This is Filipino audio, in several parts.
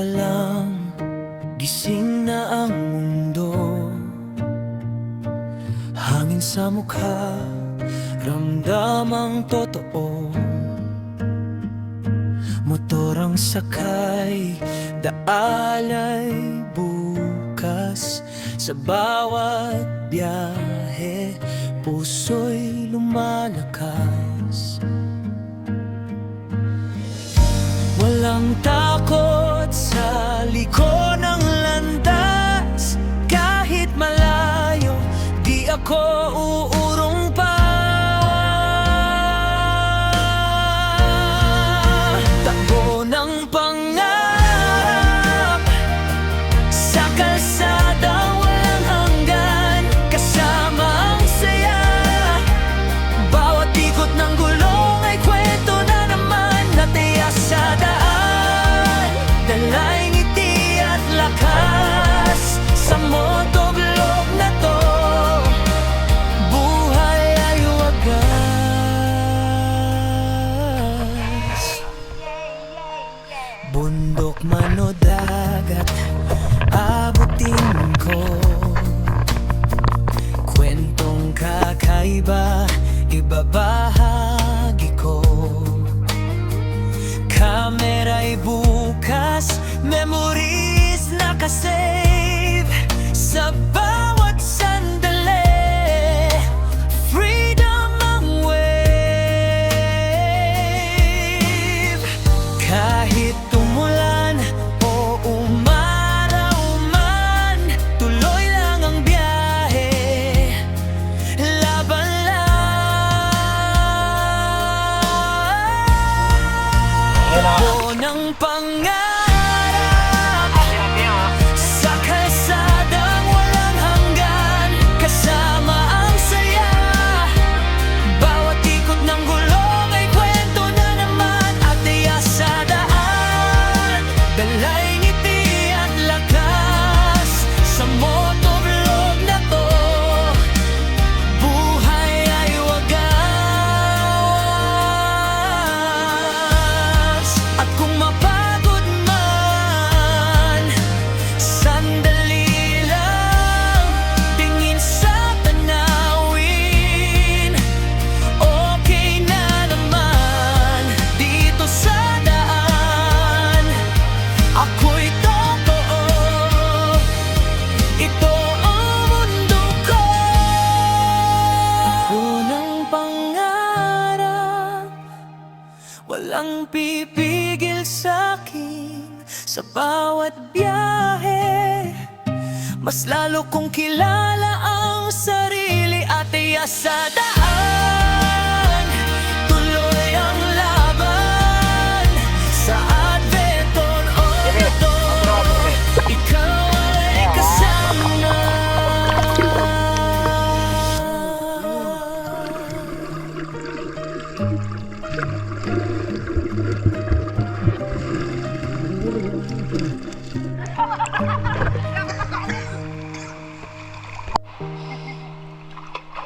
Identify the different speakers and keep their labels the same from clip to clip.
Speaker 1: pa lang, gising na ang mundo. Hangin sa mukha, ramdam ang totoo. Motor ang sakay, daalay bukas. Sa bawat biyahe, puso'y lumalakas. Walang takot sa liko ng landas. Kahit malayo, di ako uurong pa. Takbo ng pangarap sa kalsadang walang hanggan. Kasama ang saya, bawat ikot ng gulong ay kwento na naman. Natiyas sa daan, dalay ngiti at lakas. Sa motovlog na to, buhay ay wagas. Bundok man o dagat, abutin ko. Kwentong kakaiba, ibabahagi ko. Kamera'y bukas, memories nakasave. Sa bawat sandali, freedom ang wave. Kahit tumulan o umaraw man, tuloy lang ang biyahe. Laban lang ng pangarap sa kalsadang walang hanggan. Kasama ang saya, bawat ikot ng gulong ay kwento na naman. At tiyas sa daan, dalay ngiti at lakas. Sa motovlog na to, buhay ay wagas. At kung mapagod man, sandali lang, tingin sa tanawin. Okay na naman dito sa daan. Ako'y totoo, ito ang mundo ko. Ako ng pangarap, walang pipigil sa'kin. Sa bawat biyahe, mas lalo kong kilala ang sarili. At tiyas sa daan, tuloy ang laban. Sa adventure o ito, ikaw ay kasama.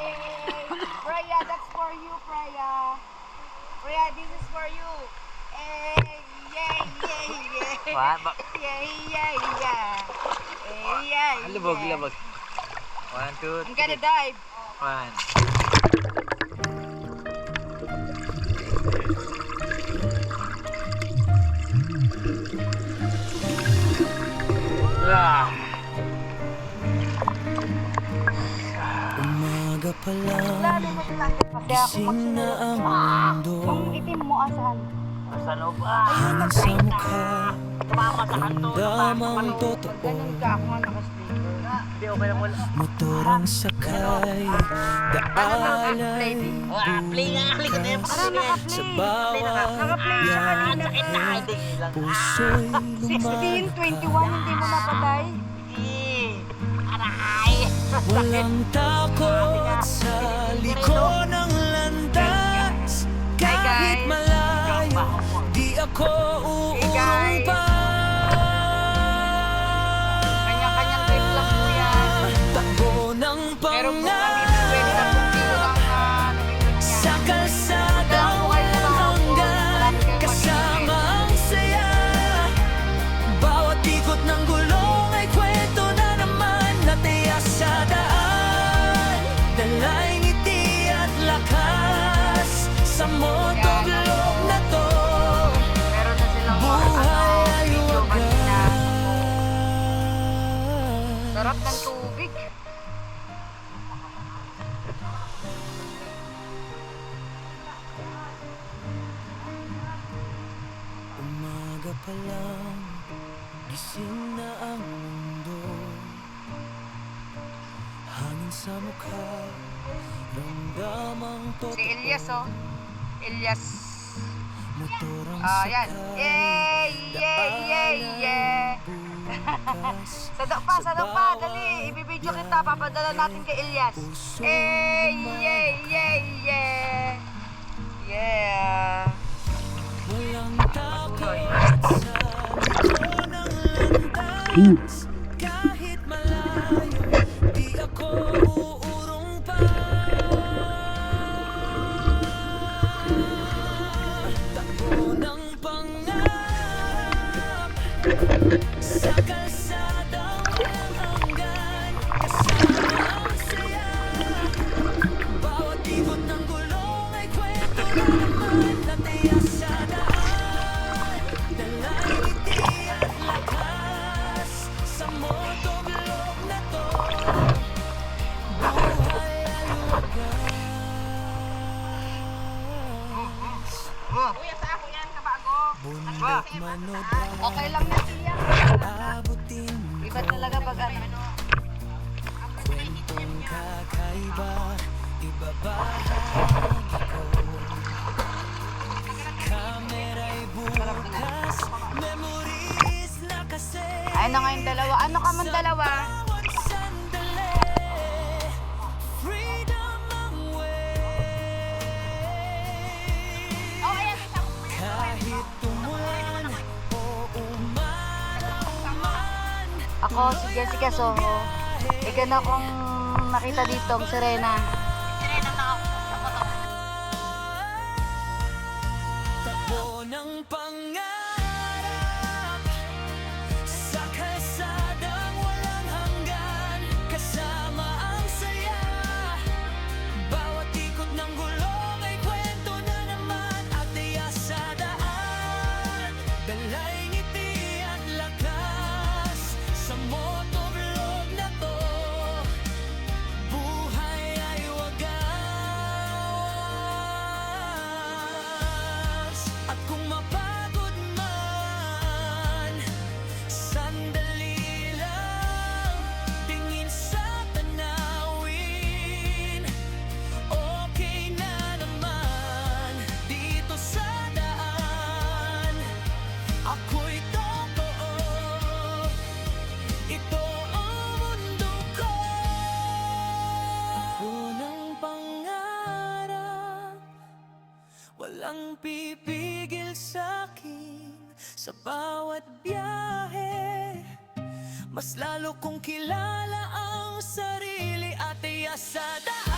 Speaker 2: Freya, that's for you, Freya. Freya, this is for you. Hey, yay, yay, yay.
Speaker 3: What?
Speaker 2: Yay, yay, yeah. Hey, yay,
Speaker 3: Labog,
Speaker 2: yeah.
Speaker 3: labog. 1, 2,
Speaker 2: I'm gonna dive.
Speaker 3: 1.
Speaker 1: Umaga pa lang,
Speaker 2: Lalo mo tinanggap kasi ako
Speaker 1: gising na ang mundo.
Speaker 2: Ang itim mo asan?
Speaker 3: Sa loob
Speaker 1: Hangin sa mukha,
Speaker 3: Tumama sa kanto.
Speaker 1: ramdam ang totoo.
Speaker 2: Ganun ka ako nga naka-sleeper.
Speaker 3: Hindi, okay lang wala.
Speaker 1: Motor ang sakay, daalay
Speaker 3: Play nga, halika na yung
Speaker 1: bukas.
Speaker 2: Ano naka-play?
Speaker 1: Sa bawat
Speaker 2: Naka-play siya kanina.
Speaker 1: biyahe, puso'y
Speaker 2: 16, 21, hindi mo napatay?
Speaker 3: Aray!
Speaker 1: walang takot sa liko ng landas. Kahit malayo, di ako uurong pa.
Speaker 2: Kanya-kanyang trip lang po yan.
Speaker 1: Takbo ng
Speaker 2: Meron po
Speaker 1: pangarap
Speaker 2: kami 20 kilo lang na nabibig niya.
Speaker 1: sa kalsadang walang hanggan. Kasama ang saya, bawat
Speaker 2: Sarap ng tubig.
Speaker 1: Umaga pa lang, gising na ang mundo. Hangin sa mukha, ramdamang totoo.
Speaker 2: Si Elias, oh. Elias.
Speaker 1: Motor ang
Speaker 2: Yan. Yay! Yay! Yay! Yay! Sadok pa, dali. Ibibidyo kita, papadala natin kay Elias. Yay! Yay! Yay! Yay! Yeah!
Speaker 1: Walang takot sa likod ng landas. Kahit malayo, di ako uurong pa. Takbo ng pangarap sa kalsadang walang hanggan. Kasama ang saya, bawat ikot ng gulong ay kwento na naman. Natiyak sa daan, dalay ngiti at lakas. Sa motovlog na to, buhay ay wagas.
Speaker 2: Kuya, sa ako yan, kabago.
Speaker 1: Bundok manood,
Speaker 2: Okay lang na siya.
Speaker 1: abutin
Speaker 2: Iba talaga pag ano.
Speaker 1: kwentong kakaiba, ibabahagi ko. Kamera'y bukas, memories na kasi.
Speaker 2: Ayun na nga yung dalawa. Ano ka man dalawa?
Speaker 1: Bawat sandali, freedom ang way. Kahit tumulan o umaraw man,
Speaker 2: Ako si Jessica Soho. Ikaw na akong nakita dito, ang Serena.
Speaker 1: takbo ng pangarap sa kalsadang walang hanggan. Kasama ang saya, bawat ikot ng gulong ay kwento na naman. At tiyak sa daan, dalay ngiti at lakas. Sa motovlog na to, buhay ay wagas. At kung mapagod man, sandali lang, tingin sa tanawin. Okay na naman dito sa daan. Ako'y totoo, ito ang mundo ko. Unang pangarap, walang pipigil sa'kin sa bawat biyahe. Mas lalo kong kilala ang sarili at tiyak sa daan.